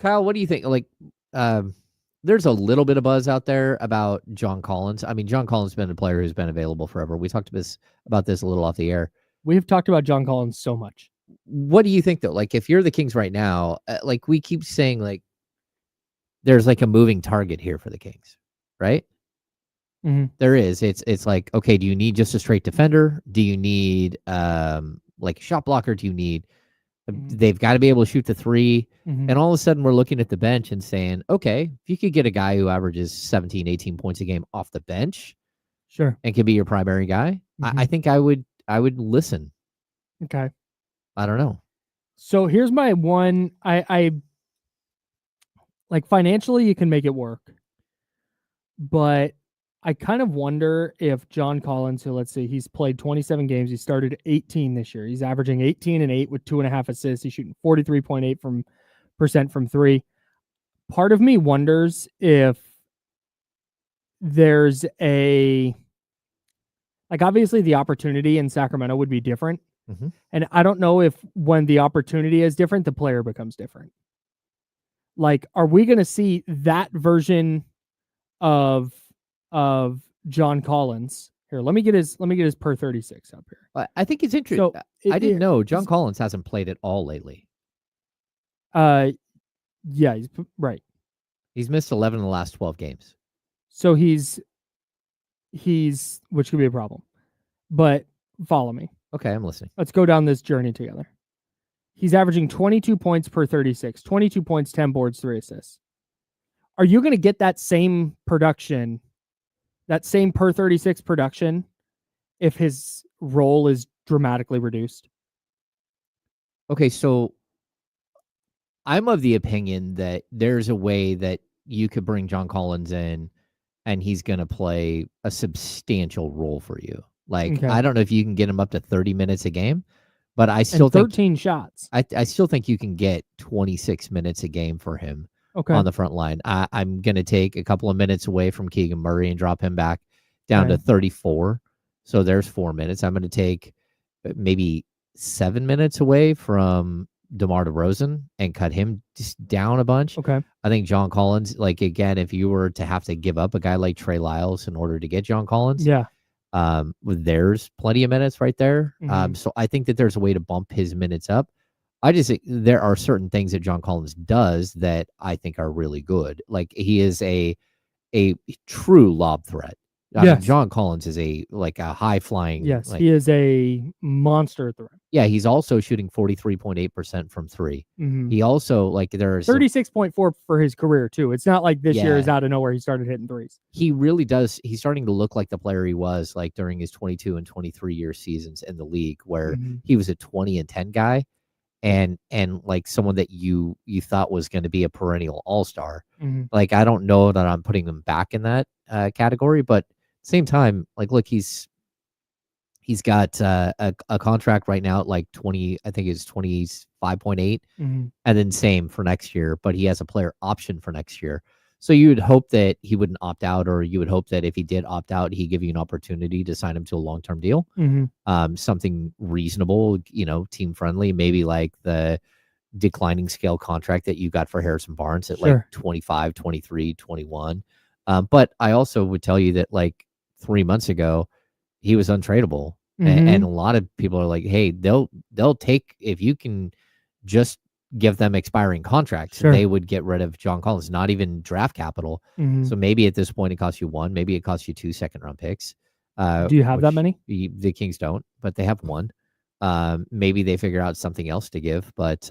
Kyle, what do you think? Like, there's a little bit of buzz out there about John Collins. I mean, John Collins has been a player who's been available forever. We talked about this a little off the air. We've talked about John Collins so much. What do you think, though? Like, if you're the Kings right now, like we keep saying, like, there's like a moving target here for the Kings, right? Mm-hmm. There is. It's like, okay, do you need just a straight defender? Do you need like a shot blocker? Do you need they've got to be able to shoot the three. And all of a sudden we're looking at the bench and saying, okay, if you could get a guy who averages 17, 18 points a game off the bench, sure, and can be your primary guy, I think I would listen. Okay. I don't know. So here's my one. I like financially you can make it work, but I kind of wonder if John Collins, who let's see, he's played 27 games. He started 18 this year. He's averaging 18 and 8 with 2.5 assists. He's shooting 43.8% from three. Part of me wonders if there's like obviously the opportunity in Sacramento would be different. Mm-hmm. And I don't know if when the opportunity is different, the player becomes different. Like, are we going to see that version of John Collins? Here, let me get his per 36 up here. I think it's interesting. So I didn't know John Collins hasn't played at all lately. Yeah, he's right. He's missed 11 of the last 12 games. So he's which could be a problem. But follow me. Okay, I'm listening. Let's go down this journey together. He's averaging 22 points per 36, 22 points, 10 boards, 3 assists. Are you going to get that same production, that same per 36 production, if his role is dramatically reduced? Okay, so I'm of the opinion that there's a way that you could bring John Collins in and he's going to play a substantial role for you. Like, okay. I don't know if you can get him up to 30 minutes a game, but I still and 13 shots. I still think you can get 26 minutes a game for him on the front line. I'm going to take a couple of minutes away from Keegan Murray and drop him back down to 34. So there's 4 minutes. I'm going to take maybe 7 minutes away from DeMar DeRozan and cut him just down a bunch. Okay. I think John Collins, like, again, if you were to have to give up a guy like Trey Lyles in order to get John Collins, there's plenty of minutes right there. So I think that there's a way to bump his minutes up. I just think there are certain things that John Collins does that I think are really good. Like, he is a true lob threat. I mean, John Collins is a high flying. Yes, he is a monster threat. Yeah, he's also shooting 43.8% from three. He also there's 36.4 for his career too. It's not like this year is out of nowhere he started hitting threes. He really does. He's starting to look like the player he was like during his 22 and 23 year seasons in the league, where he was a 20 and 10 guy, and like someone that you thought was going to be a perennial all-star. Like, I don't know that I'm putting him back in that category, but same time, like, look, he's got a contract right now at like 20, I think it's 25.8, and then same for next year, but he has a player option for next year. So you would hope that he wouldn't opt out, or you would hope that if he did opt out, he'd give you an opportunity to sign him to a long-term deal. Something reasonable, team friendly, maybe like the declining scale contract that you got for Harrison Barnes at like 25, 23, 21. But I also would tell you that like 3 months ago, he was untradeable. And a lot of people are like, hey, they'll take, if you can just give them expiring contracts, they would get rid of John Collins, not even draft capital. So maybe at this point it costs you 1, maybe it costs you 2 second-round picks. Do you have that many? The Kings don't, but they have 1. Maybe they figure out something else to give, but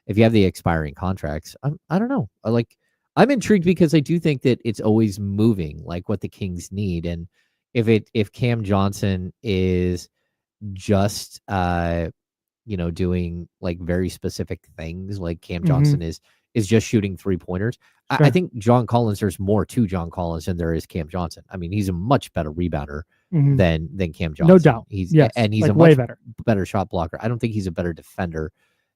if you have the expiring contracts, I don't know. I'm intrigued because I do think that it's always moving, like what the Kings need. And if Cam Johnson is just doing like very specific things, like Cam Johnson is just shooting 3-pointers. I think John Collins, there's more to John Collins than there is Cam Johnson. I mean, he's a much better rebounder than Cam Johnson. No doubt. He's like a way much better shot blocker. I don't think he's a better defender.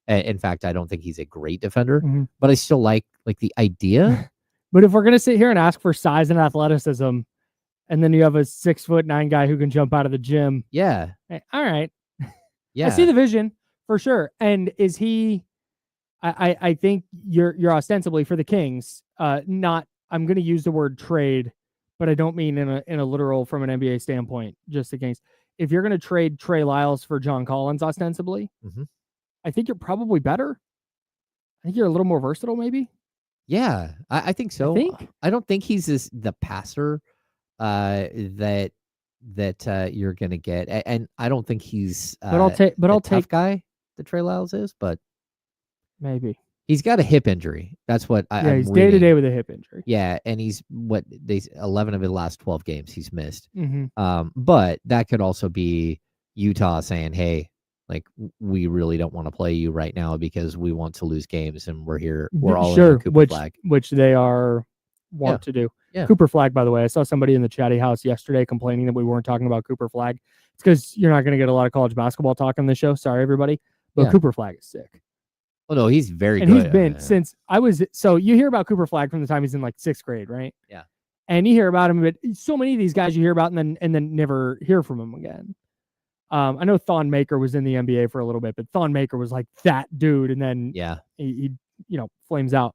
In fact, I don't think he's a great defender, but I still like the idea. But if we're going to sit here and ask for size and athleticism, and then you have a 6'9" guy who can jump out of the gym. Yeah. All right. Yeah. I see the vision for sure. And is he, I think you're ostensibly for the Kings. Not I'm going to use the word trade, but I don't mean in a literal from an NBA standpoint. Just the Kings. If you're going to trade Trey Lyles for John Collins, ostensibly, I think you're probably better. I think you're a little more versatile, maybe. Yeah, I think so. I don't think he's the passer that you're gonna get, and I don't think he's I'll take tough guy that Trey Lyles is, but maybe he's got a hip injury. That's what I'm he's day to day with a hip injury. Yeah, and he's 11 of the last 12 games he's missed. But that could also be Utah saying, "Hey, like we really don't want to play you right now because we want to lose games, and we're all in Cooper flag," which they want to do. Yeah. Cooper flag, by the way, I saw somebody in the chatty house yesterday complaining that we weren't talking about Cooper flag. It's because you're not going to get a lot of college basketball talk on the show. Sorry, everybody, but Cooper flag is sick. Oh no, he's very good. And he's been since I was. So you hear about Cooper flag from the time he's in like 6th grade, right? Yeah. And you hear about him, but so many of these guys you hear about and then never hear from him again. I know Thon Maker was in the NBA for a little bit, but Thon Maker was like that dude, and then he flames out.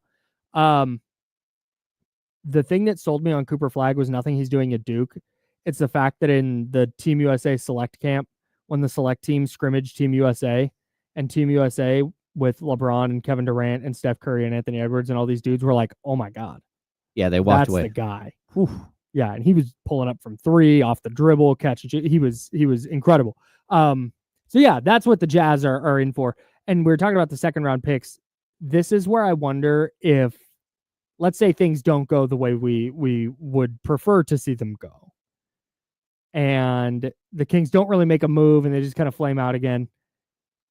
The thing that sold me on Cooper flag was nothing he's doing at Duke. It's the fact that in the Team USA select camp, when the select team scrimmaged Team USA, and Team USA with LeBron and Kevin Durant and Steph Curry and Anthony Edwards and all these dudes were like, oh my God. Yeah, they walked away. That's the guy. Whew. Yeah, and he was pulling up from 3 off the dribble, catching. He was incredible. So yeah, that's what the Jazz are in for. And we're talking about the 2nd round picks. This is where I wonder if, let's say things don't go the way we would prefer to see them go, and the Kings don't really make a move and they just kind of flame out again.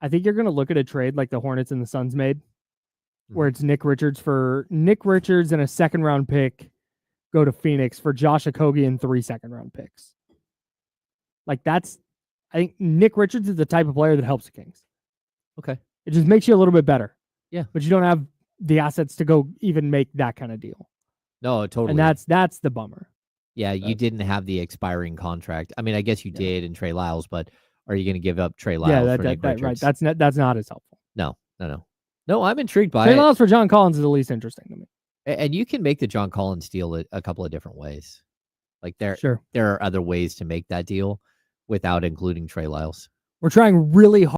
I think you're going to look at a trade like the Hornets and the Suns made, where it's Nick Richards and a 2nd round pick go to Phoenix for Josh Okogie and 3 2nd-round picks. Like I think Nick Richards is the type of player that helps the Kings. Okay. It just makes you a little bit better. Yeah. But you don't have the assets to go even make that kind of deal. No, totally. And that's the bummer. Yeah, you didn't have the expiring contract. I mean, I guess you did in Trey Lyles, but are you going to give up Trey Lyles for Nick Richards? Right. That's not as helpful. No, I'm intrigued by Trey Lyles for John Collins is the least interesting to me. And you can make the John Collins deal a couple of different ways. Like there are other ways to make that deal without including Trey Lyles. We're trying really hard.